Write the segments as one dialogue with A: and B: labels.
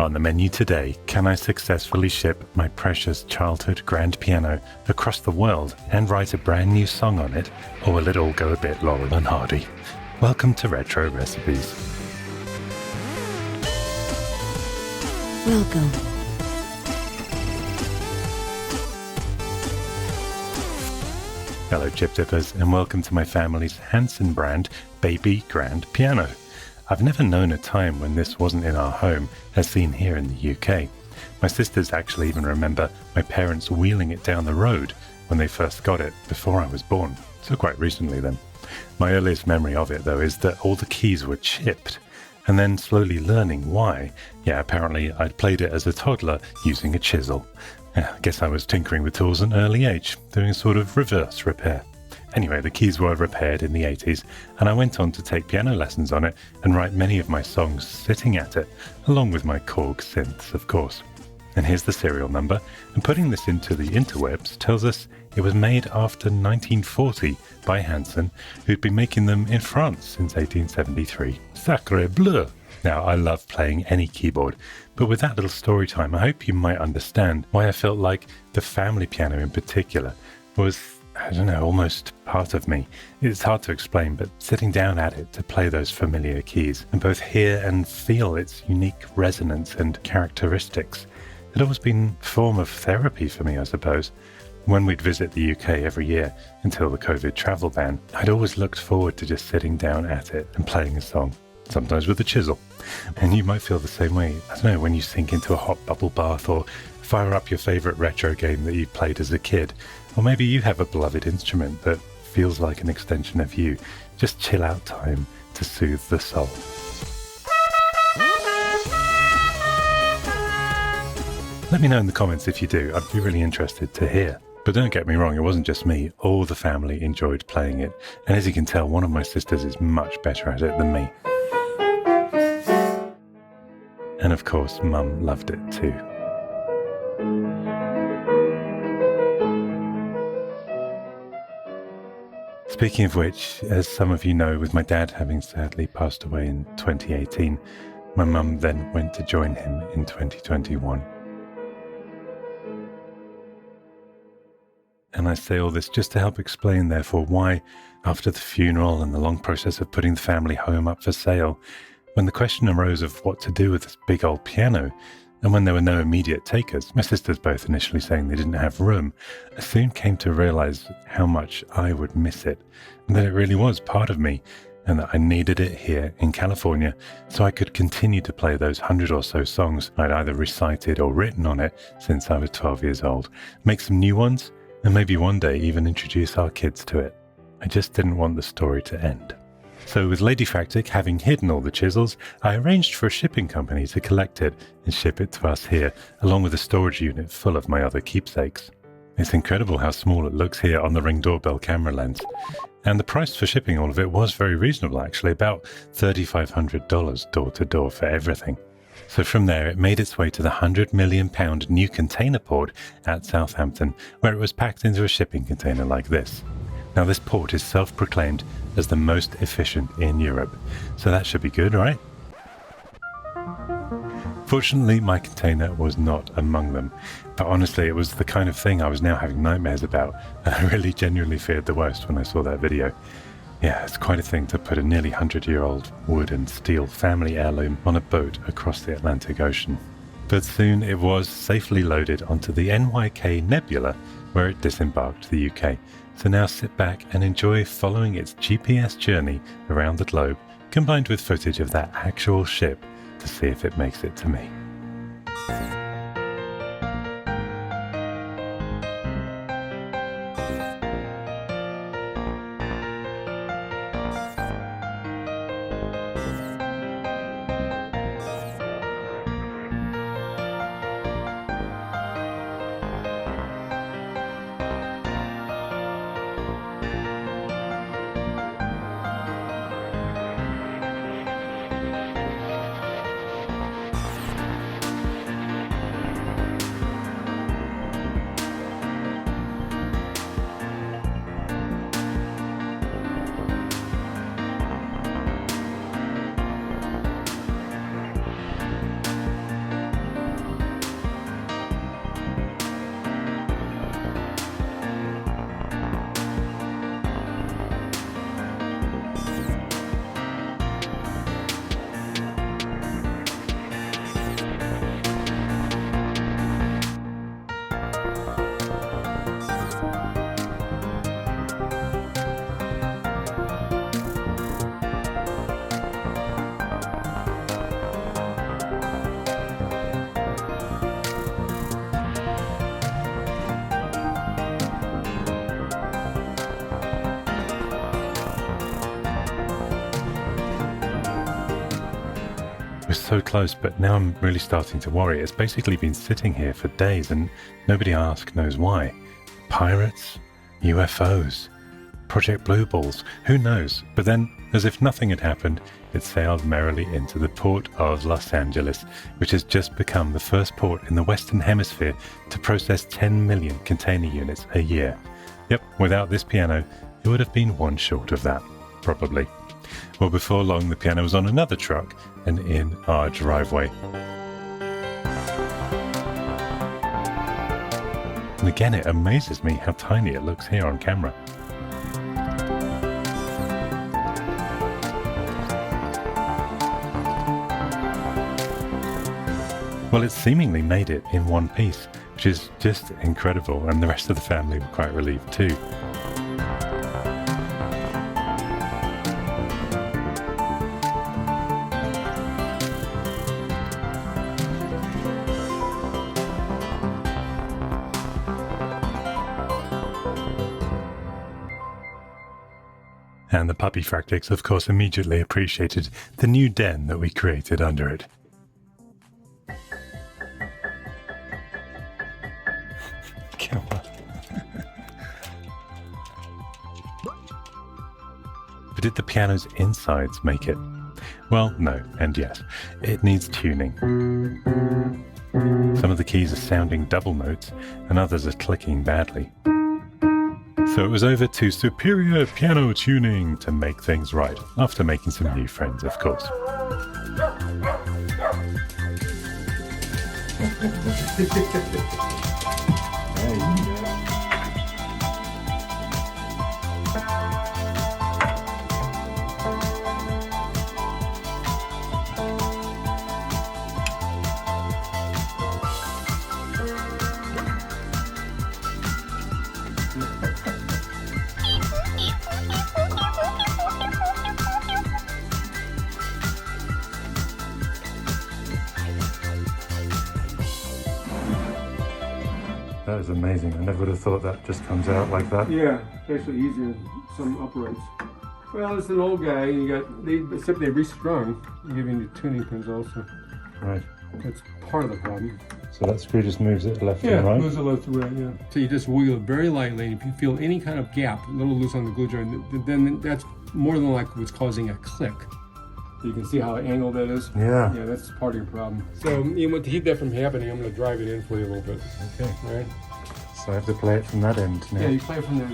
A: On the menu today, can I successfully ship my precious childhood grand piano across the world and write a brand new song on it, or will it all go a bit Laurel and Hardy? Welcome to Retro Recipes.
B: Welcome.
A: Hello Chip Dippers, and welcome to my family's Hanson brand baby grand piano. I've never known a time when this wasn't in our home, as seen here in the UK. My sisters actually even remember my parents wheeling it down the road when they first got it, before I was born, so quite recently then. My earliest memory of it, though, is that all the keys were chipped, and then slowly learning why. Yeah, apparently I'd played it as a toddler using a chisel. I guess I was tinkering with tools at an early age, doing a sort of reverse repair. Anyway, the keys were repaired in the 80s, and I went on to take piano lessons on it and write many of my songs sitting at it, along with my Korg synths, of course. And here's the serial number, and putting this into the interwebs tells us it was made after 1940 by Hanson, who'd been making them in France since 1873. Sacre bleu! Now, I love playing any keyboard, but with that little story time, I hope you might understand why I felt like the family piano in particular was, I don't know, almost part of me. It's hard to explain, but sitting down at it to play those familiar keys and both hear and feel its unique resonance and characteristics had always been a form of therapy for me, I suppose. When we'd visit the UK every year until the COVID travel ban, I'd always looked forward to just sitting down at it and playing a song, sometimes with a chisel. And you might feel the same way, I don't know, when you sink into a hot bubble bath or fire up your favourite retro game that you played as a kid. Or maybe you have a beloved instrument that feels like an extension of you. Just chill out time to soothe the soul. Let me know in the comments if you do. I'd be really interested to hear. But don't get me wrong, it wasn't just me. All the family enjoyed playing it. And as you can tell, one of my sisters is much better at it than me. And of course, Mum loved it too. Speaking of which, as some of you know, with my dad having sadly passed away in 2018, my mum then went to join him in 2021. And I say all this just to help explain, therefore, why, after the funeral and the long process of putting the family home up for sale, when the question arose of what to do with this big old piano, and when there were no immediate takers, my sisters both initially saying they didn't have room, I soon came to realize how much I would miss it, and that it really was part of me, and that I needed it here in California so I could continue to play those 100 or so songs I'd either recited or written on it since I was 12 years old, make some new ones, and maybe one day even introduce our kids to it. I just didn't want the story to end. So with Ladyfractic having hidden all the chisels, I arranged for a shipping company to collect it and ship it to us here, along with a storage unit full of my other keepsakes. It's incredible how small it looks here on the Ring doorbell camera lens. And the price for shipping all of it was very reasonable, actually, about $3,500 door to door for everything. So from there, it made its way to the £100 million new container port at Southampton, where it was packed into a shipping container like this. Now, this port is self-proclaimed as the most efficient in Europe, so that should be good, right? Fortunately, my container was not among them, but honestly, it was the kind of thing I was now having nightmares about, and I really genuinely feared the worst when I saw that video. Yeah, it's quite a thing to put a nearly 100-year-old wood and steel family heirloom on a boat across the Atlantic Ocean. But soon it was safely loaded onto the NYK Nebula, where it disembarked to the UK. So now sit back and enjoy following its GPS journey around the globe, combined with footage of that actual ship to see if it makes it to me. so close, but now I'm really starting to worry. It's basically been sitting here for days and nobody knows why. Pirates? UFOs? Project Blue Balls? Who knows? But then, as if nothing had happened, it sailed merrily into the port of Los Angeles, which has just become the first port in the Western Hemisphere to process 10 million container units a year. Yep, without this piano, it would have been one short of that, probably. Well, before long, the piano was on another truck and in our driveway. And again, it amazes me how tiny it looks here on camera. Well, it seemingly made it in one piece, which is just incredible, and the rest of the family were quite relieved too. And the Puppyfractics, of course, immediately appreciated the new den that we created under it. Come on. But did the piano's insides make it? Well, no, and yes. It needs tuning. Some of the keys are sounding double notes, and others are clicking badly. So it was over to Superior Piano Tuning to make things right, after making some new friends, of course. That is amazing. I never would have thought that just comes out like that.
B: Yeah, it's actually easier than some uprights. Well, it's an old guy, and except they restrung, giving you tuning pins also.
A: Right.
B: That's part of the problem.
A: So that screw just moves it left
B: and right? Yeah,
A: moves
B: it left to right, yeah. So you just wiggle it very lightly. If you feel any kind of gap, a little loose on the glue joint, then that's more than likely what's causing a click. You can see how angled that is?
A: Yeah.
B: Yeah, that's part of your problem. So to keep that from happening, I'm going to drive it in for you a little bit.
A: Okay.
B: All right.
A: So I have to play it from that end now.
B: Yeah, you play it from there.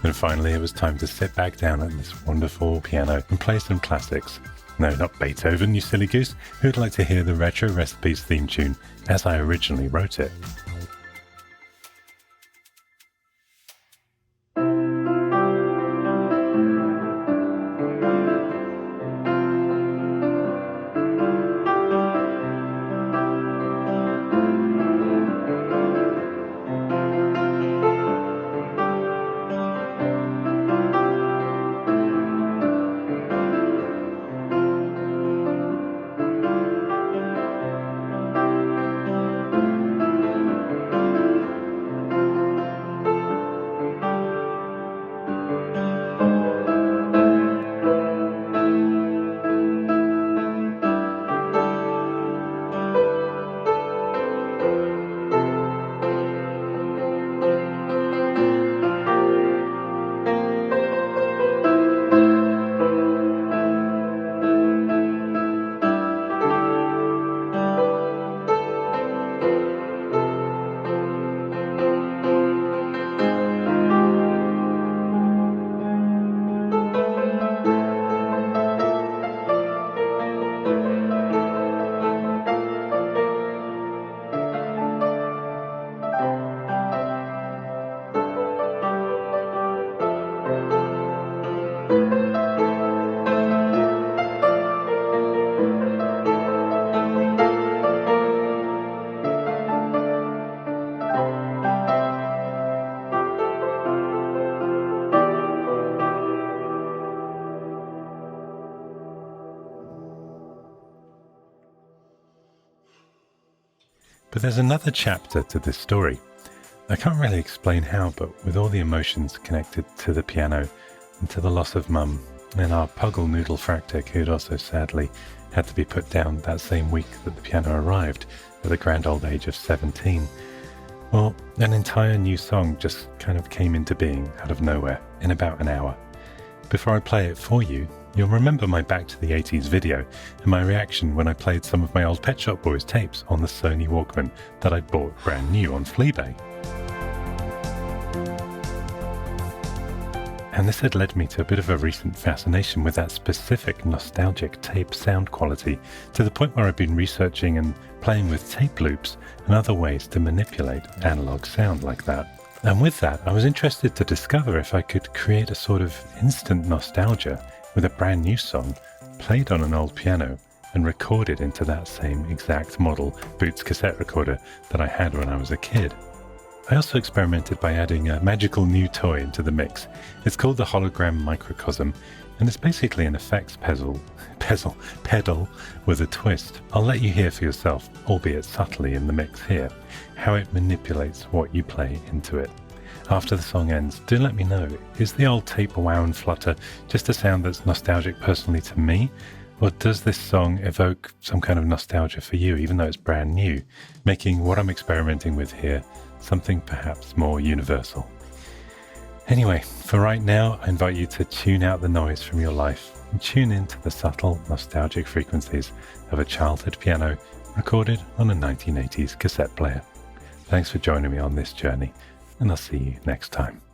A: And finally, it was time to sit back down at this wonderful piano and play some classics. No, not Beethoven, you silly goose. Who'd like to hear the Retro Recipes theme tune as I originally wrote it? But there's another chapter to this story. I can't really explain how, but with all the emotions connected to the piano and to the loss of Mum and our puggle noodle fractic, who'd also sadly had to be put down that same week that the piano arrived at the grand old age of 17, well, an entire new song just kind of came into being out of nowhere in about an hour. Before I play it for you, you'll remember my Back to the 80s video and my reaction when I played some of my old Pet Shop Boys tapes on the Sony Walkman that I'd bought brand new on Fleabay. And this had led me to a bit of a recent fascination with that specific nostalgic tape sound quality, to the point where I've been researching and playing with tape loops and other ways to manipulate analog sound like that. And with that, I was interested to discover if I could create a sort of instant nostalgia with a brand new song played on an old piano and recorded into that same exact model Boots cassette recorder that I had when I was a kid. I also experimented by adding a magical new toy into the mix. It's called the Hologram Microcosm, and it's basically an effects pedal with a twist. I'll let you hear for yourself, albeit subtly in the mix here, how it manipulates what you play into it. After the song ends, do let me know, is the old tape wow and flutter just a sound that's nostalgic personally to me? Or does this song evoke some kind of nostalgia for you, even though it's brand new, making what I'm experimenting with here something perhaps more universal? Anyway, for right now, I invite you to tune out the noise from your life and tune into the subtle, nostalgic frequencies of a childhood piano recorded on a 1980s cassette player. Thanks for joining me on this journey, and I'll see you next time.